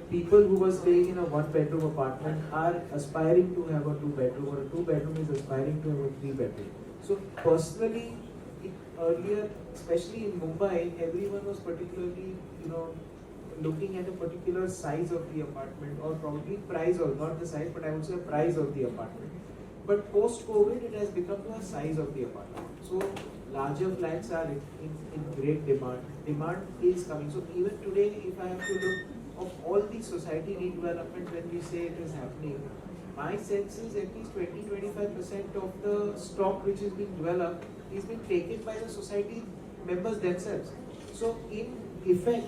people who were staying in a one-bedroom apartment are aspiring to have a two-bedroom, or a two-bedroom is aspiring to have a three-bedroom. So personally, earlier, especially in Mumbai, everyone was particularly, looking at a particular size of the apartment, or probably price, or not the size, but I would say price of the apartment. But post-COVID, it has become to a size of the apartment. So larger flats are in great demand. Demand is coming. So even today, if I have to look of all the society redevelopment, when we say it is happening, my sense is at least 20-25% of the stock which is being developed is being taken by the society members themselves. So in effect,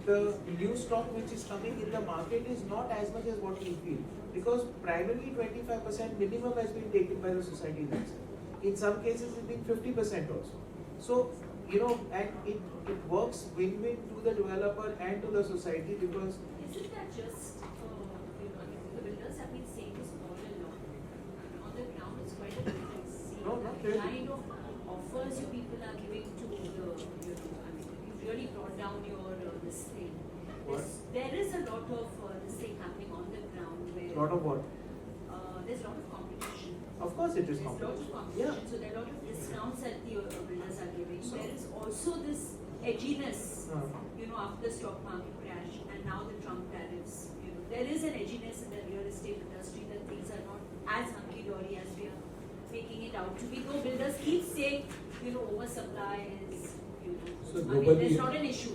the new stock which is coming in the market is not as much as what we feel, because primarily 25% minimum has been taken by the society themselves. In some cases, it's been 50% also. So, and it works win-win to the developer and to the society, because isn't that just the builders have been saying this all along? On the ground, it's quite a difference. No, not really. The kind of offers you people are giving to the, you really brought down your this thing. There is a lot of this thing happening on the ground where. Lot of what? There's a lot of competition. Of course, it is competition. There's a lot of competition. Yeah. So there are a lot of discounts that the builders are giving. So there is also this edginess, after the stock market crash and now the Trump tariffs. There is an edginess in the real estate industry that things are not as hunky-dory as we are making it out to be. Though builders keep saying, oversupply is. So there's not an issue.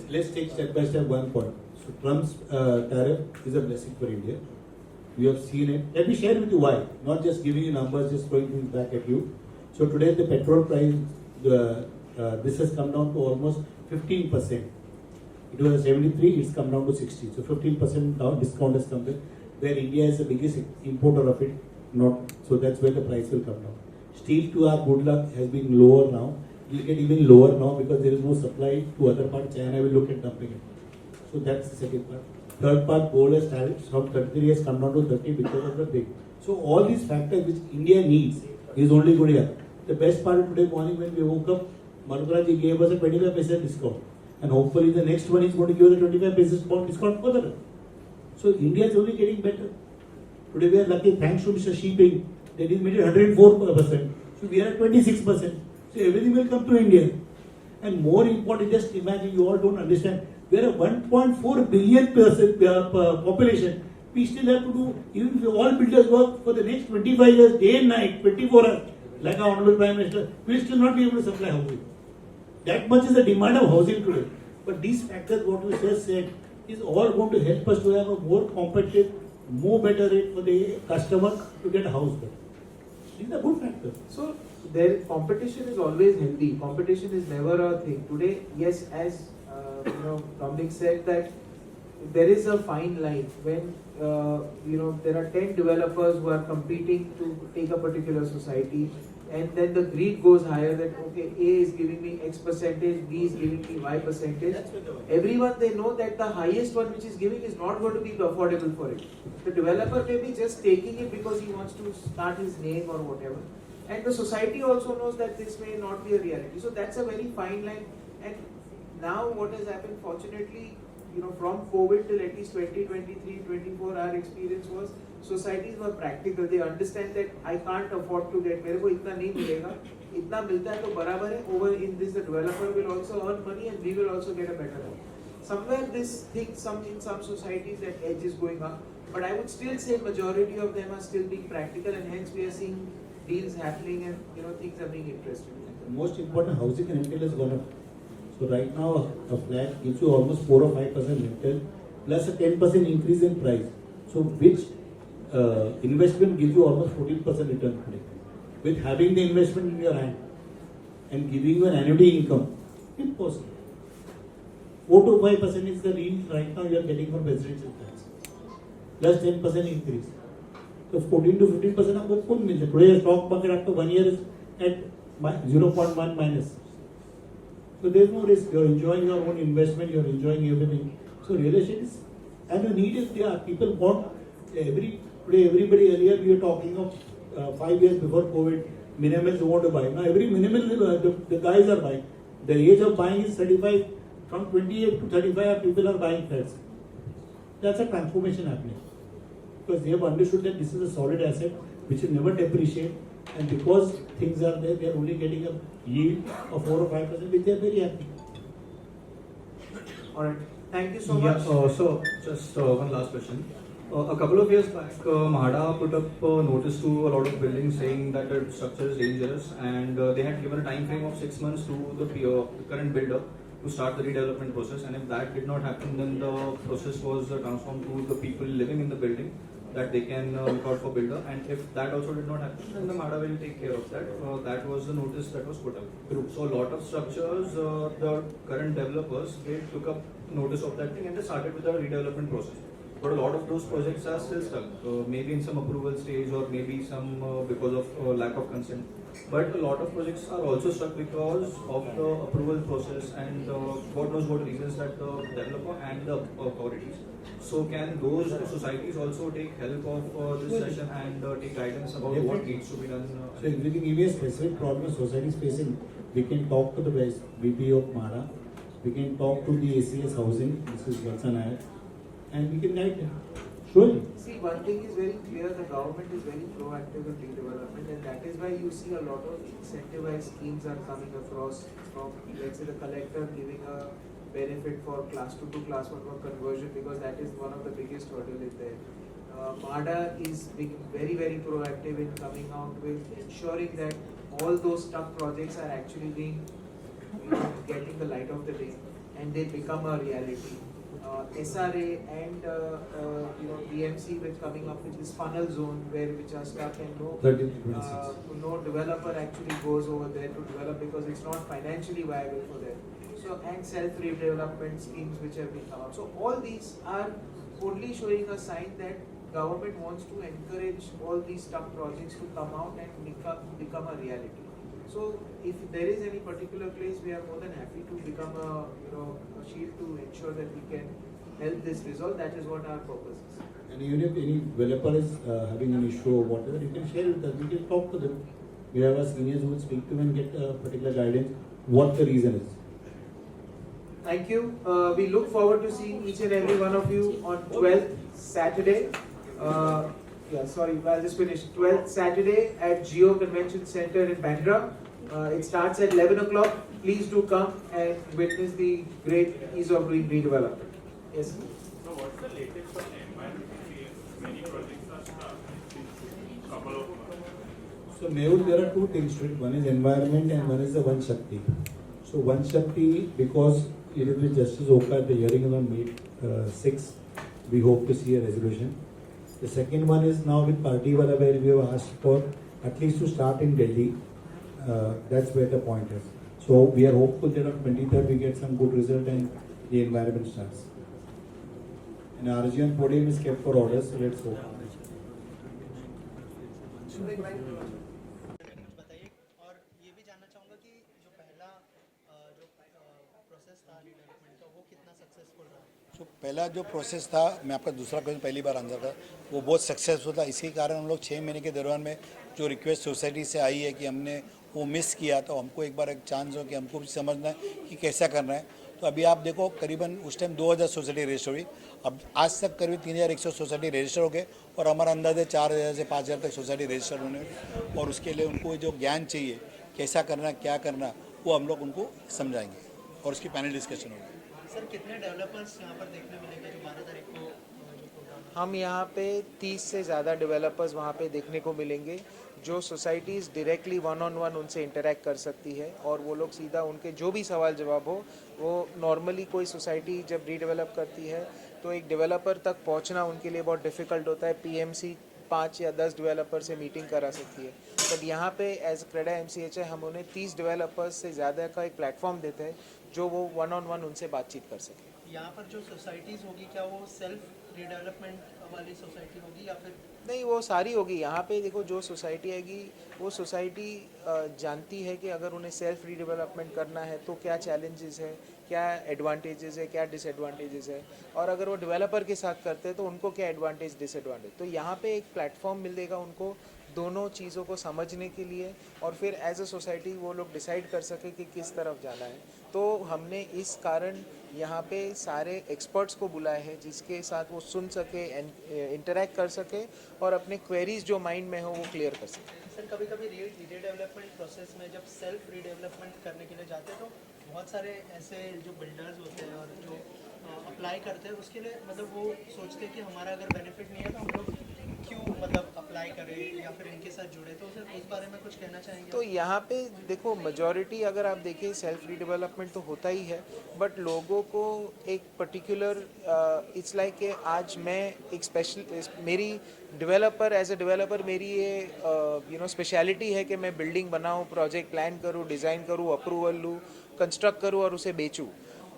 Let's take step by step one point. So Trump's tariff is a blessing for India. We have seen it. Let me share with you why. Not just giving you numbers, just throwing things back at you. So today the petrol price, this has come down to almost 15%. It was 73, it's come down to 60. So 15% down discount has come there. Where India is the biggest importer of it, so that's where the price will come down. Steel, to our good luck, has been lower now. It will get even lower now because there is no supply to other parts. China will look at dumping it. So that's the second part. Third part, gold has tariffs from 33 has come down to 30 because of the big. So all these factors which India needs is only good here. The best part of today morning when we woke up, Madhukara ji gave us a 25% discount. And hopefully the next one is going to give us a 25% discount further. So India is only getting better. Today we are lucky, thanks to Mr. Sheeping, that is made it 104%. So we are at 26%. So everything will come to India. And more important, just imagine, you all don't understand, we are a 1.4 billion population. We still have to do, even if all builders work for the next 25 years, day and night, 24 hours, like our Honorable Prime Minister, we will still not be able to supply housing. That much is the demand of housing today. But these factors, what we just said, is all going to help us to have a more competitive, more better rate for the customer to get a house built. These are good factors. So, competition is always healthy. Competition is never a thing. Today, yes, as Dominic said, that there is a fine line when there are 10 developers who are competing to take a particular society, and then the greed goes higher that okay, A is giving me X percentage, B is giving me Y percentage. Everyone, they know that the highest one which is giving is not going to be affordable for it. The developer may be just taking it because he wants to start his name or whatever. And the society also knows that this may not be a reality. So that's a very fine line. And now what has happened, fortunately, from COVID till at least 2023, 24, our experience was societies were practical. They understand that I can't afford to get, मेरे को इतना नहीं मिलेगा, इतना मिलता है तो बराबर है. Over in this, the developer will also earn money and we will also get a better life. Somewhere this thing, in some societies, that edge is going up. But I would still say majority of them are still being practical, and hence we are seeing deals happening and things are being interesting. The most important, housing rental has gone up. So right now a flat gives you almost 4 or 5% rental plus a 10% increase in price. So which investment gives you almost 14% return today. With having the investment in your hand and giving you an annuity income, impossible. 4 to 5% is the range right now you are getting from residential flats. Plus 10% increase. So 14 to 15% आपको कौन मिल जाए? Today stock market after 1 year is at 0.1 minus. So there is no risk. You are enjoying your own investment. You are enjoying everything. So real estate is, and the need is there. People want today. Everybody earlier we were talking of 5 years before COVID. Minimals want to buy. Now every minimal the guys are buying. The age of buying is 35. From 28 to 35, people are buying flats. That's a transformation happening. Because they have understood that this is a solid asset which will never depreciate, and because things are there, they are only getting a yield of 4 or 5%, which they are very happy. All right. Thank you so Yeah, much. so just one last question. A couple of years back, MHADA put up a notice to a lot of buildings saying that the structure is dangerous, and they had given a time frame of 6 months to the current builder to start the redevelopment process. And if that did not happen, then the process was transformed to the people living in the building, that they can look out for builder. And if that also did not happen, then the MHADA will take care of that. That was the notice that was put up. So a lot of structures, the current developers, they took up notice of that thing and they started with the redevelopment process. But a lot of those projects are still stuck, maybe in some approval stage or maybe some because of lack of consent. But a lot of projects are also stuck because of the approval process and God knows what reasons that the developer and the authorities. So can those societies also take help of this session and take guidance about what needs to be done? So if we can give you a specific problem society is facing, we can talk to the BP of MHADA, we can talk to the ACS Housing, this is Vatsan, and we can guide them. Surely. See, one thing is very clear, the government is very proactive in redevelopment, and that is why you see a lot of incentivized schemes are coming across from, let's say, the collector giving a benefit for class 2 to class 1 for conversion, because that is one of the biggest hurdle in there. MHADA is being very, very proactive in coming out with ensuring that all those tough projects are actually being, getting the light of the day, and they become a reality. SRA and DMC with coming up with this funnel zone which are stuck, and no developer actually goes over there to develop because it's not financially viable for them. So, and self-redevelopment schemes which have been come up. So all these are only showing a sign that government wants to encourage all these tough projects to come out and become a reality. So if there is any particular place, we are more than happy to become a shield to ensure that we can help this resolve. That is what our purpose is. And even if any developer is having an issue or whatever, you can share with us. We can talk to them. We have our seniors who will speak to them and get a particular guidance what the reason is. Thank you. We look forward to seeing each and every one of you on 12th Saturday. I'll just finish. 12th Saturday at Geo Convention Center in Bandra. It starts at 11 o'clock. Please do come and witness the great ease of doing redevelopment. Yes. So what's the latest on environment? Many projects are stuck in couple of months. So Mehul, there are two things to it. One is environment and one is the One Shakti. So One Shakti, because it is with Justice Oka at the hearing on May 6, we hope to see a resolution. The second one is now with Party Wala, where we have asked for at least to start in Delhi. That's where the point is. So we are hopeful that on 23rd we get some good result and the environment starts. And RG on podium is kept for orders, so let's hope. बताइए और ये भी जानना चाहूँगा कि जो पहला जो प्रोसेस था रिडेवलपमेंट का वो कितना सक्सेसफुल रहा। तो पहला जो प्रोसेस था, मैं आपका दूसरा क्वेश्चन पहली बार आंसर था, वो बहुत सक्सेसफुल था। इसी कारण हम लोग 6 महीने के दौरान में जो रिक्वेस्ट सोसाइटी से आई है कि हमने वो मिस किया, तो हमको एक बार एक चांस हो कि हमको भी समझना है कि कैसा करना है। तो अभी आप देखो करीबन उस टाइम 2000 सोसाइटी रजिस्टर हुई, अब आज तक करीब 3100 सोसाइटी रजिस्टर हो गए और हमारा अंदाज़ है 4000 से 5000 तक सोसाइटी रजिस्टर होने, और उसके लिए उनको जो ज्ञान चाहिए कैसा करना क्या करना वो हम लोग उनको समझाएंगे और उसकी पैनल डिस्कशन होगी। सर कितने डेवलपर्स यहाँ पर देखने मिलेंगे जो 12 तारीख को जो प्रोग्राम? हम यहाँ पे 30 से ज़्यादा डेवलपर्स वहाँ पे देखने को मिलेंगे, जो सोसाइटीज़ डायरेक्टली 1-on-1 उनसे इंटरेक्ट कर सकती है, और वो लोग सीधा उनके जो भी सवाल जवाब हो, वो नॉर्मली कोई सोसाइटी जब रीडेवलप करती है तो एक डेवलपर तक पहुँचना उनके लिए बहुत डिफ़िकल्ट होता है। पीएमसी 5 या 10 डेवलपर से मीटिंग करा सकती है, बट यहाँ पे एज CREDAI-MCHI हम उन्हें 30 डेवलपर्स से ज़्यादा का एक प्लेटफॉर्म देते हैं जो वो 1-on-1 उनसे बातचीत कर सके। यहाँ पर जो सोसाइटीज़ होगी क्या वो सेल्फ रिडेवलपमेंट वाली सोसाइटी होगी या फिर? नहीं, वो सारी होगी। यहाँ पे देखो जो सोसाइटी आएगी वो सोसाइटी जानती है कि अगर उन्हें सेल्फ रीडेवलपमेंट करना है तो क्या चैलेंजेस है, क्या एडवांटेजेस है, क्या डिसएडवांटेजेस है, और अगर वो डेवलपर के साथ करते हैं तो उनको क्या एडवांटेज डिसएडवांटेज। तो यहाँ पे एक प्लेटफॉर्म मिलेगा उनको दोनों चीज़ों को समझने के लिए और फिर एज अ सोसाइटी वो लोग डिसाइड कर सके कि किस तरफ जाना है। तो हमने इस कारण यहाँ पे सारे एक्सपर्ट्स को बुलाए हैं जिसके साथ वो सुन सके, इंटरेक्ट कर सके और अपने क्वेरीज जो माइंड में हो वो क्लियर कर सके। सर कभी कभी रीडेवलपमेंट प्रोसेस में जब सेल्फ रीडेवलपमेंट करने के लिए जाते हैं तो बहुत सारे ऐसे जो बिल्डर्स होते हैं और जो अप्लाई करते हैं उसके लिए मतलब वो सोचते हैं कि हमारा अगर बेनिफिट नहीं है तो हम लोग क्यों मतलब अप्लाई करें या फिर इनके साथ जुड़े, तो सर उस बारे में कुछ कहना चाहेंगे? तो यहाँ पे देखो मेजॉरिटी अगर आप देखें सेल्फ रीडेवलपमेंट तो होता ही है, बट लोगों को एक पर्टिकुलर इट्स लाइक कि आज मैं एक स्पेशल मेरी डेवलपर एज ए डेवलपर मेरी ये स्पेशलिटी है कि मैं बिल्डिंग बनाऊँ, प्रोजेक्ट प्लान करूँ, डिज़ाइन करूँ, अप्रूवल लूँ, कंस्ट्रक्ट करूँ और उसे बेचूँ।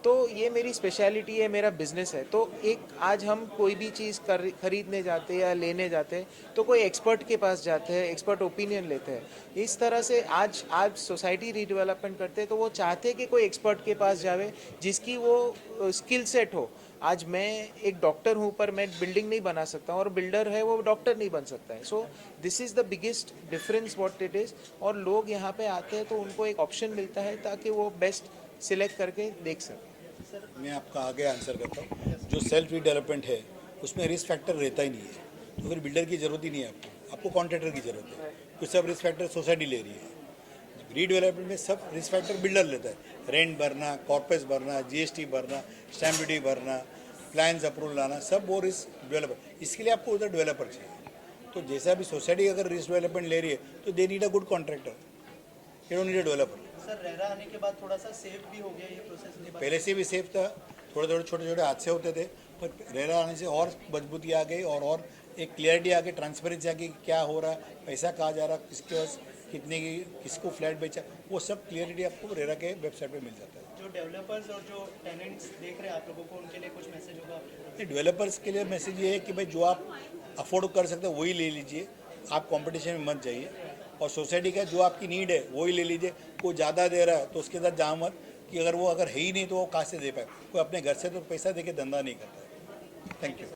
तो ये मेरी स्पेशलिटी है, मेरा बिजनेस है। तो एक आज हम कोई भी चीज़ खरीदने जाते हैं या लेने जाते हैं तो कोई एक्सपर्ट के पास जाते हैं, एक्सपर्ट ओपिनियन लेते हैं। इस तरह से आज सोसाइटी रीडेवलपमेंट करते हैं तो वो चाहते हैं कि कोई एक्सपर्ट के पास जावे जिसकी वो स्किल सेट हो। आज मैं एक डॉक्टर हूँ पर मैं बिल्डिंग नहीं बना सकता, और बिल्डर है वो डॉक्टर नहीं बन सकता है। So this is the biggest difference what it is. और लोग यहाँ पे आते हैं तो उनको एक ऑप्शन मिलता है ताकि वो बेस्ट सिलेक्ट करके देख सकें। मैं आपका आगे आंसर करता हूँ। जो सेल्फ रीडेवलपमेंट है उसमें रिस्क फैक्टर रहता ही नहीं है, तो फिर बिल्डर की ज़रूरत ही नहीं है आपको कॉन्ट्रैक्टर की ज़रूरत है, कुछ सब रिस्क फैक्टर सोसाइटी ले रही है। रीडेवलपमेंट में सब रिस्क फैक्टर बिल्डर लेता है, रेंट भरना, कॉर्पेस भरना, जीएसटी भरना, स्टैम्प ड्यूटी भरना, प्लान्स अप्रूवल लाना, सब वो रिस्क डेवलपर। इसके लिए आपको उधर डेवलपर चाहिए। तो जैसा भी सोसाइटी अगर रिस्क डेवलपमेंट ले रही है तो they need a good contractor, you don't need a developer. Sir RERA आने के बाद थोड़ा सा सेफ भी हो गया ये प्रोसेस? पहले से भी सेफ था, थोड़े थोड़े छोटे छोटे हादसे होते थे, पर रेरा आने से और मजबूती आ गई और एक क्लियरिटी आ गई, ट्रांसपेरेंसी आ गई, क्या हो रहा है, पैसा कहाँ जा रहा है, किसके पास कितने की, किसको फ्लैट बेचा, वो सब क्लियरिटी आपको रेरा के वेबसाइट पे मिल जाता है। जो डेवलपर्स और जो टेनेंट्स देख रहे हैं आप लोगों को, उनके लिए कुछ मैसेज होगा? डेवलपर्स के लिए मैसेज ये है कि भाई जो आप अफोर्ड कर सकते हैं वही ले लीजिए, आप कंपटीशन में मत जाइए, और सोसाइटी का जो आपकी नीड है वही ले लीजिए। कोई ज़्यादा दे रहा है तो उसके साथ जा मत, कि अगर वो है ही नहीं तो वो कहाँ से दे पाए। कोई अपने घर से तो पैसा दे के धंधा नहीं करता है। Thank you.